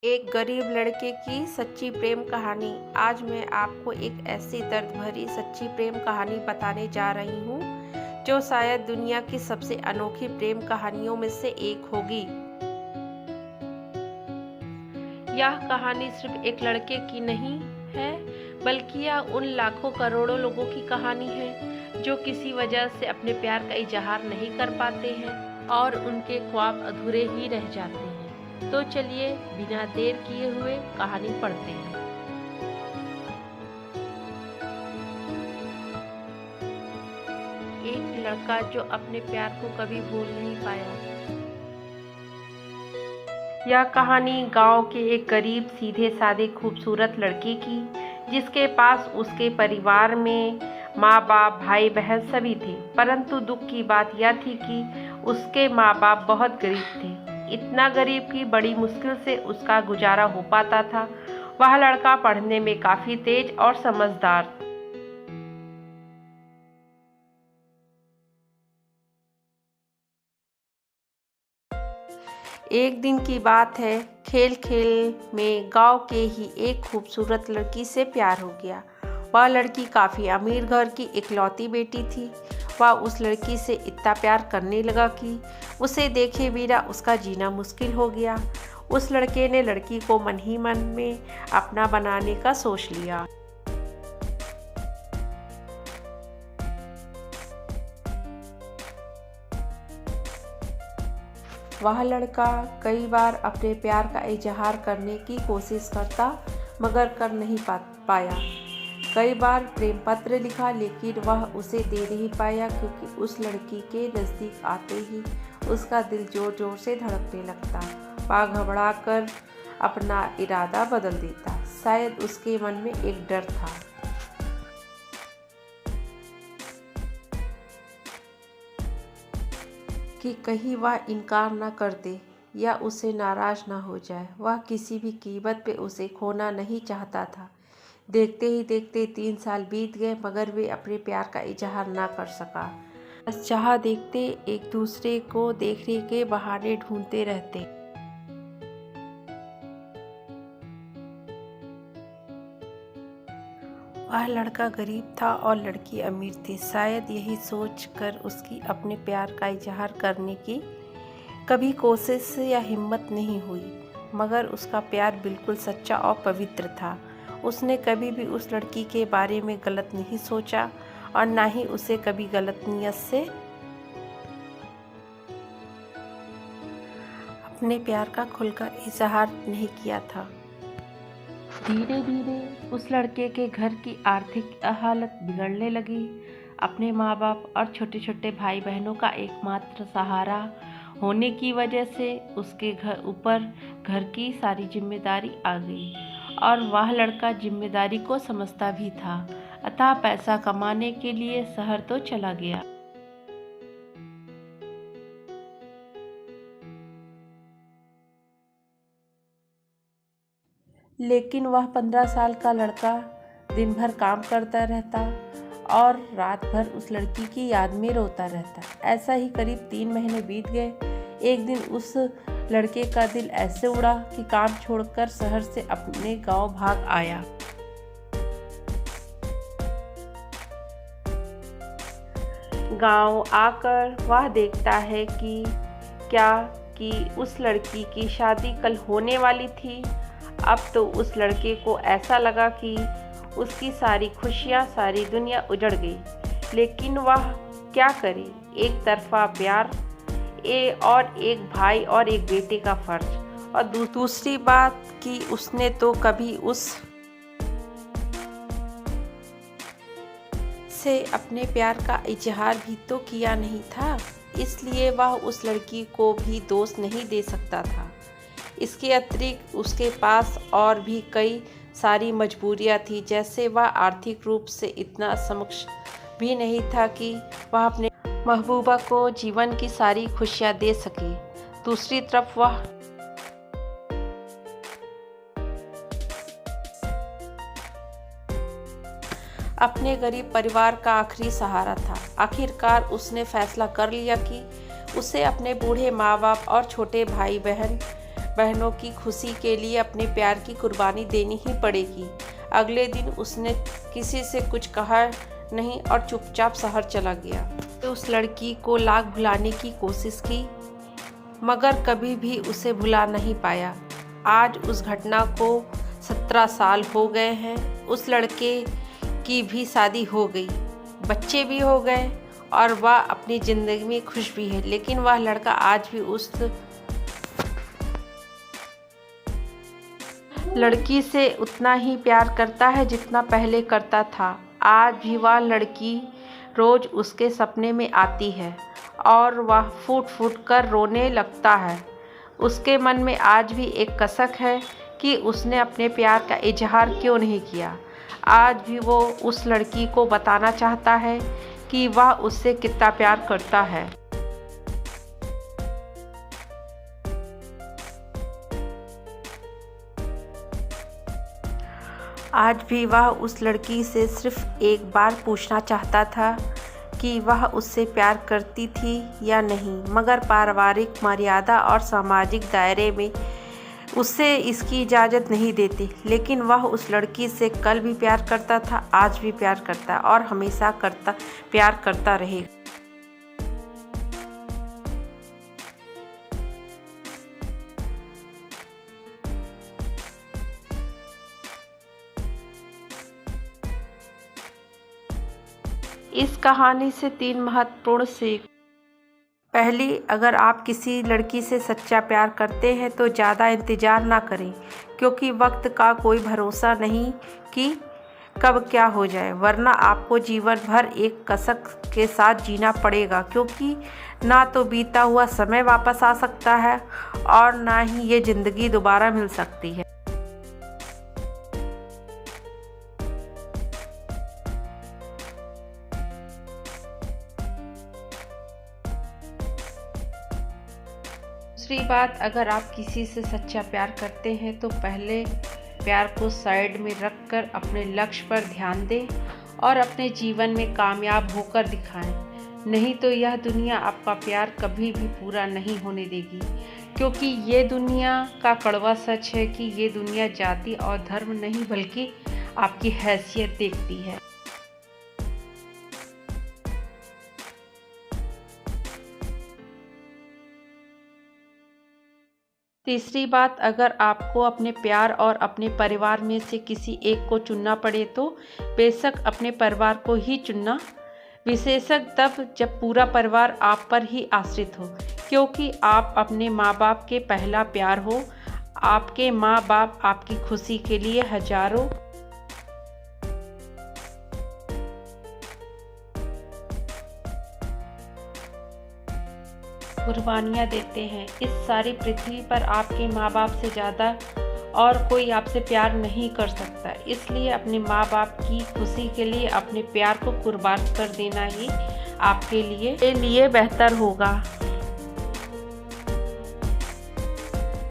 एक गरीब लड़के की सच्ची प्रेम कहानी। आज मैं आपको एक ऐसी दर्द भरी सच्ची प्रेम कहानी बताने जा रही हूँ जो शायद दुनिया की सबसे अनोखी प्रेम कहानियों में से एक होगी। यह कहानी सिर्फ एक लड़के की नहीं है, बल्कि यह उन लाखों करोड़ों लोगों की कहानी है जो किसी वजह से अपने प्यार का इजहार नहीं कर पाते हैं और उनके ख्वाब अधूरे ही रह जाते हैं। तो चलिए बिना देर किए हुए कहानी पढ़ते हैं। एक लड़का जो अपने प्यार को कभी भूल नहीं पाया। यह कहानी गांव के एक गरीब सीधे साधे खूबसूरत लड़के की, जिसके पास उसके परिवार में माँ बाप भाई बहन सभी थे। परंतु दुख की बात यह थी कि उसके माँ बाप बहुत गरीब थे, इतना गरीब कि बड़ी मुश्किल से उसका गुजारा हो पाता था। वह लड़का पढ़ने में काफी तेज और समझदार। एक दिन की बात है, खेल खेल में गांव के ही एक खूबसूरत लड़की से प्यार हो गया। वह लड़की काफ़ी अमीर घर की इकलौती बेटी थी। वह उस लड़की से इतना प्यार करने लगा कि उसे देखे बिना उसका जीना मुश्किल हो गया। उस लड़के ने लड़की को मन ही मन में अपना बनाने का सोच लिया। वह लड़का कई बार अपने प्यार का इजहार करने की कोशिश करता, मगर कर नहीं पाया। कई बार प्रेम पत्र लिखा, लेकिन वह उसे दे नहीं पाया, क्योंकि उस लड़की के नज़दीक आते ही उसका दिल जोर जोर से धड़कने लगता। वह घबरा कर अपना इरादा बदल देता। शायद उसके मन में एक डर था कि कहीं वह इनकार न कर दे या उसे नाराज़ न हो जाए। वह किसी भी कीमत पे उसे खोना नहीं चाहता था। देखते ही देखते 3 साल बीत गए, मगर वे अपने प्यार का इजहार ना कर सका। बस चाह देखते, एक दूसरे को देखने के बहाने ढूंढते रहते। वह लड़का गरीब था और लड़की अमीर थी। शायद यही सोचकर उसकी अपने प्यार का इजहार करने की कभी कोशिश या हिम्मत नहीं हुई, मगर उसका प्यार बिल्कुल सच्चा और पवित्र था। उसने कभी भी उस लड़की के बारे में गलत नहीं सोचा और ना ही उसे कभी गलत नियत से अपने प्यार का खुलकर इजहार नहीं किया था। धीरे धीरे उस लड़के के घर की आर्थिक हालत बिगड़ने लगी। अपने माँ बाप और छोटे छोटे भाई बहनों का एकमात्र सहारा होने की वजह से उसके ऊपर घर की सारी जिम्मेदारी आ गई, और वह लड़का जिम्मेदारी को समझता भी था। अतः पैसा कमाने के लिए शहर तो चला गया। लेकिन वह 15 साल का लड़का दिन भर काम करता रहता और रात भर उस लड़की की याद में रोता रहता। ऐसा ही करीब 3 महीने बीत गए। एक दिन उस लड़के का दिल ऐसे उड़ा कि काम छोड़कर शहर से अपने गांव भाग आया। गांव आकर वह देखता है कि उस लड़की की शादी कल होने वाली थी। अब तो उस लड़के को ऐसा लगा कि उसकी सारी खुशियां, सारी दुनिया उजड़ गई। लेकिन वह क्या करे, एक तरफा प्यार और एक भाई और एक बेटे का फर्ज, और दूसरी बात कि उसने तो कभी उस से अपने प्यार का इजहार भी तो किया नहीं था। इसलिए वह उस लड़की को भी दोष नहीं दे सकता था। इसके अतिरिक्त उसके पास और भी कई सारी मजबूरियां थी, जैसे वह आर्थिक रूप से इतना सक्षम भी नहीं था कि वह अपने महबूबा को जीवन की सारी खुशियां दे सके। दूसरी तरफ वह अपने गरीब परिवार का आखिरी सहारा था। आखिरकार उसने फैसला कर लिया कि उसे अपने बूढ़े माँ बाप और छोटे भाई बहन बहनों की खुशी के लिए अपने प्यार की कुर्बानी देनी ही पड़ेगी। अगले दिन उसने किसी से कुछ कहा नहीं और चुपचाप शहर चला गया। तो उस लड़की को लाख भुलाने की कोशिश की, मगर कभी भी उसे भुला नहीं पाया। आज उस घटना को 17 साल हो गए हैं। उस लड़के की भी शादी हो गई, बच्चे भी हो गए और वह अपनी ज़िंदगी में खुश भी है। लेकिन वह लड़का आज भी उस लड़की से उतना ही प्यार करता है जितना पहले करता था। आज भी वह लड़की रोज़ उसके सपने में आती है और वह फूट फूट कर रोने लगता है। उसके मन में आज भी एक कसक है कि उसने अपने प्यार का इजहार क्यों नहीं किया। आज भी वो उस लड़की को बताना चाहता है कि वह उससे कितना प्यार करता है। आज भी वह उस लड़की से सिर्फ एक बार पूछना चाहता था कि वह उससे प्यार करती थी या नहीं, मगर पारिवारिक मर्यादा और सामाजिक दायरे में उसे इसकी इजाज़त नहीं देती। लेकिन वह उस लड़की से कल भी प्यार करता था, आज भी प्यार करता है और हमेशा प्यार करता रहेगा। इस कहानी से 3 महत्वपूर्ण सीख। पहली, अगर आप किसी लड़की से सच्चा प्यार करते हैं तो ज़्यादा इंतज़ार ना करें, क्योंकि वक्त का कोई भरोसा नहीं कि कब क्या हो जाए, वरना आपको जीवन भर एक कसक के साथ जीना पड़ेगा, क्योंकि ना तो बीता हुआ समय वापस आ सकता है और ना ही ये ज़िंदगी दोबारा मिल सकती है। दूसरी बात, अगर आप किसी से सच्चा प्यार करते हैं तो पहले प्यार को साइड में रखकर अपने लक्ष्य पर ध्यान दें और अपने जीवन में कामयाब होकर दिखाएं। नहीं तो यह दुनिया आपका प्यार कभी भी पूरा नहीं होने देगी, क्योंकि ये दुनिया का कड़वा सच है कि ये दुनिया जाति और धर्म नहीं बल्कि आपकी हैसियत देखती है। तीसरी बात, अगर आपको अपने प्यार और अपने परिवार में से किसी एक को चुनना पड़े तो बेशक अपने परिवार को ही चुनना, विशेषकर तब जब पूरा परिवार आप पर ही आश्रित हो, क्योंकि आप अपने माँ बाप के पहला प्यार हो। आपके माँ बाप आपकी खुशी के लिए हजारों कुर्बानियाँ देते हैं। इस सारी पृथ्वी पर आपके माँ बाप से ज़्यादा और कोई आपसे प्यार नहीं कर सकता। इसलिए अपने माँ बाप की खुशी के लिए अपने प्यार को कुर्बान कर देना ही आपके लिए बेहतर होगा।